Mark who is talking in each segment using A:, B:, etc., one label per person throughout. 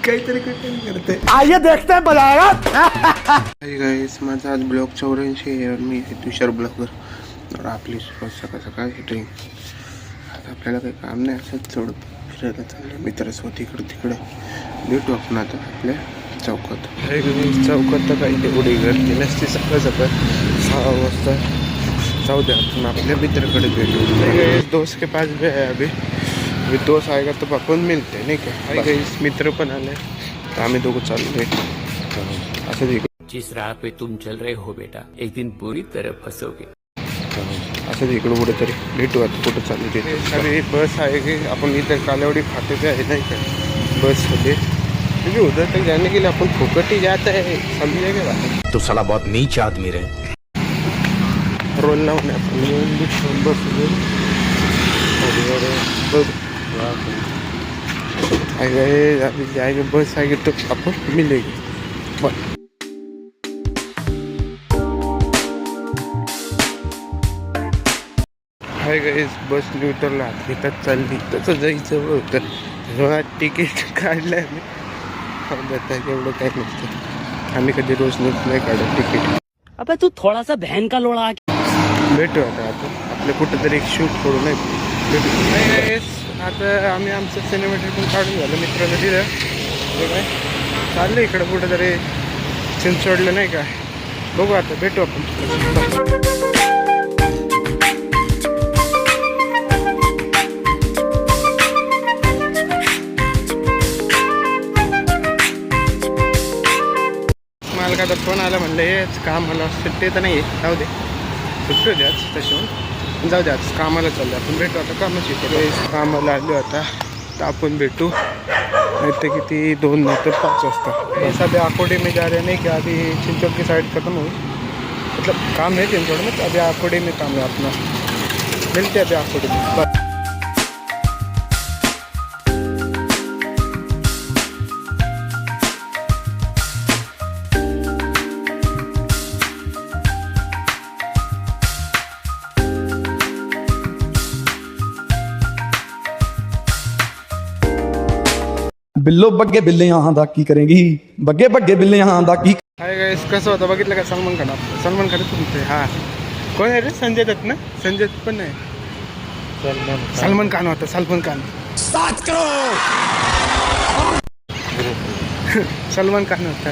A: काहीतरी करते.
B: आइए देखते हैं बजाएगा.
A: हाय गाइस, माझा आज ब्लॉग 84 आहे आणि मी तुषार ब्लॉगर. तर आपली सकाळ सकाळ ड्रिंक. आता आपल्याला काही काम नाही, असंच थोडं फिरायला चाललं मित्रासोबत इकडं तिकडे. भेटू आपण आता आपल्या चौकात. चौकात तर काही एवढी गर्दी नसते सकाळ सकाळ 6 वाजता. जाऊ दे, आपण आपल्या मित्राकडे भेटू. दोस्त के पास भी आहे अभी. दोस्त आएगा तो आपण मिळते नाही का. काही मित्र पण आले तर आम्ही दोघं चाललोय असं.
C: जिस राह पे तुम चल रहे हो बेटा, एक दिन बुरी तरह फंसोगे.
A: असं इकडं कुठेतरी भेटू. आता कुठं चालू ते अरे बस आहे की आपण इथं कालावडी फाटे पे आहे नाही का बस होते. क्योंकि उधर तक जाने के लिए अपन फुकट ही जाता है, समझेगा.
B: तो साला बहुत नीच आदमी रहे.
A: रोल लावून आपण येऊन बस अभी जाएंगे. बस आएगी तो आपको मिलेगी. हाय गाईस, बस उतरला तिथं चालली तसं जायचं होतं. तिकीट काढलं आम्ही. एवढं काही नसतं, आम्ही कधी रोज नाही काढत तिकीट.
D: अबे तू थोड़ा सा बहन का लोड़ा.
A: भेटू आता आपलं कुठंतरी एक शूट करू नाही भेटू. आता आम्ही आमचं सिनेमॅटिक पण काढून झालं मित्राला दिलं. ते काय चाललं इकडं कुठंतरी चिंचवडलं नाही का. बघू आता भेटू आपण. मालकाचा फोन आला, म्हणलं हेच कामाला सुट्टी तर नाही आहे, जाऊ दे सुट्टी द्याच तशी जाऊ द्या. कामाला चाललं आपण. भेटू आता कामाची. कामाला आलो आता तर आपण भेटू. नाही तर किती 2 नाही तर 5 वाजता. ऐसा अभी आकोडे में जा रहे नहीं कि अभी चिंचोड़ की साइड खत्म हुई. मतलब काम है चिंचोड़ में, तो अभी आकोडे में काम है अपना. मिलते हैं अभी आकोडे में.
B: बिल्लो बग्गे बिल्ले यहाँ दा की करेंगी. बग्गे बग्गे बिल्ले यहाँ दा की.
A: हाय गाइस, कसं होतं बघितलं का सलमान खान. सलमान खान तुमचे. हां कोण आहे रे? संजय दत्त ना. संजय दत्त पण नाही, सलमान खान होता. सलमान खान
B: 7 करोड़.
A: सलमान खान होता.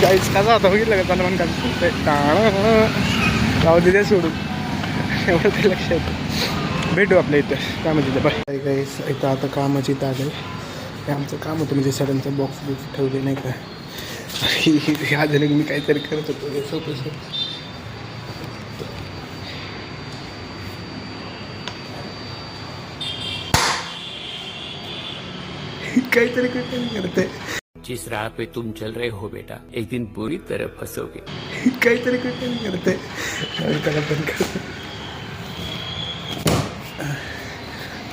A: गाईस कसा होता बघितलं का सलमान खान. जाऊ दे सोडून, एवढं ते लक्ष येतं. भेटू आपल्या इथं कामाची इथं. बाय गाईस, इथं आता कामाची इथं आलं. हे आमचं काम होतं म्हणजे सरांचं बॉक्स ठेवले नाही का. ह्या झालं की मी काहीतरी करत होतो हे सोपं. काहीतरी करते.
C: जिस राह पे तुम चल रहे हो बेटा, एक दिन बुरी तरह फंसोगे.
A: काहीतरी करते. त्याला पण करते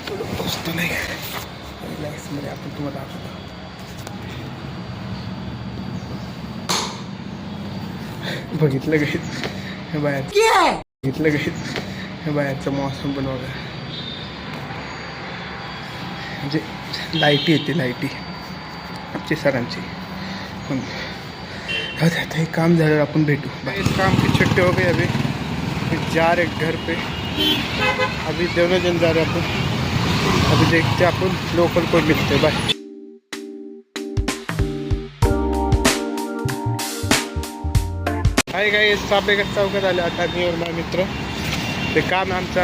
A: थोडं पोचतो नाही रिलॅक्समध्ये आपण तुम्हाला दाखवतो. बघितलं गाईस हे बाहेर. बघितलं गाईस हे बाहेरचं मौसम पण बघा. म्हणजे लाईटी येते, लाईटी आमची सरांची. पण आता हे काम झालं आपण भेटू. इस काम की छुट्टी हो गई. अभी जा रहे घर पे. अभी दोनों जन जा रहे अपन. अभी देखते अपन लोकल को मिलते. बाय. हाय गाईस, सापेकर चौकात आले आता मी और माझे मित्र. ते काम आमचं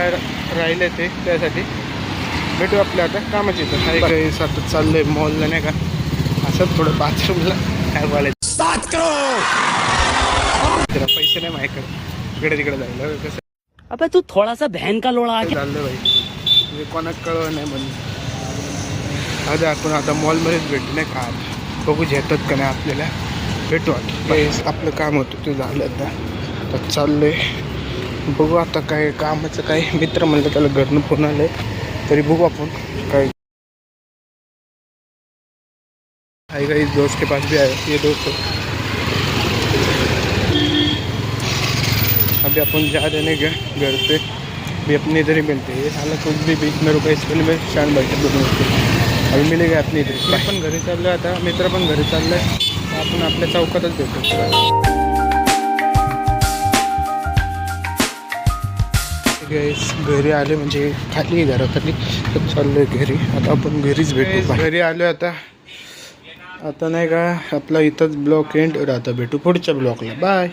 A: राहिलं ते त्यासाठी भेटू आपल्या आता कामाची इथं. हाय गाईस, आता चाललंय मॉलला नाही का. असं थोडं बाथरूमला काय बोलायचं.
B: 7 करोड़.
A: जरा पैसे नाही माझ्याकडे इकडे तिकडे जायला. कसं
D: अबे तू थोड़ा सा बहन का लोड़ा.
A: चाललं बाई, म्हणजे कोणाक कळलं नाही म्हणून. अरे आपण आता मॉलमध्येच भेटू नाही का. बघू घेतात का नाही आपल्याला. भेटू आता. आपलं काम होतं ते झालं आता चाललंय. बघू आता काय कामाचं काय. मित्र म्हणलं त्याला घरनं फोन आलंय तरी बघू आपण काय. हाय गाइस, दोस्त के पास भी आए ये दोस्त. अभी अपन जा रहे हैं घर पे. भी अपने इधर ही मिलते हैं. ये साला कुछ भी 20 में रुपये इसके लिए मैं शान बैठे दोनों. अभी मिलेगा अपनी इधर मी पण घरी चाललो आता, मित्र पण घरी चाललाय. आपण आपल्या चौकातच भेटू. घरी आले म्हणजे खाली घराखाली चाललोय घरी. आता आपण घरीच भेटू. घरी आलो आता नाही का आपला इथंच ब्लॉक एंड. आता भेटू पुढच्या ब्लॉकला. बाय.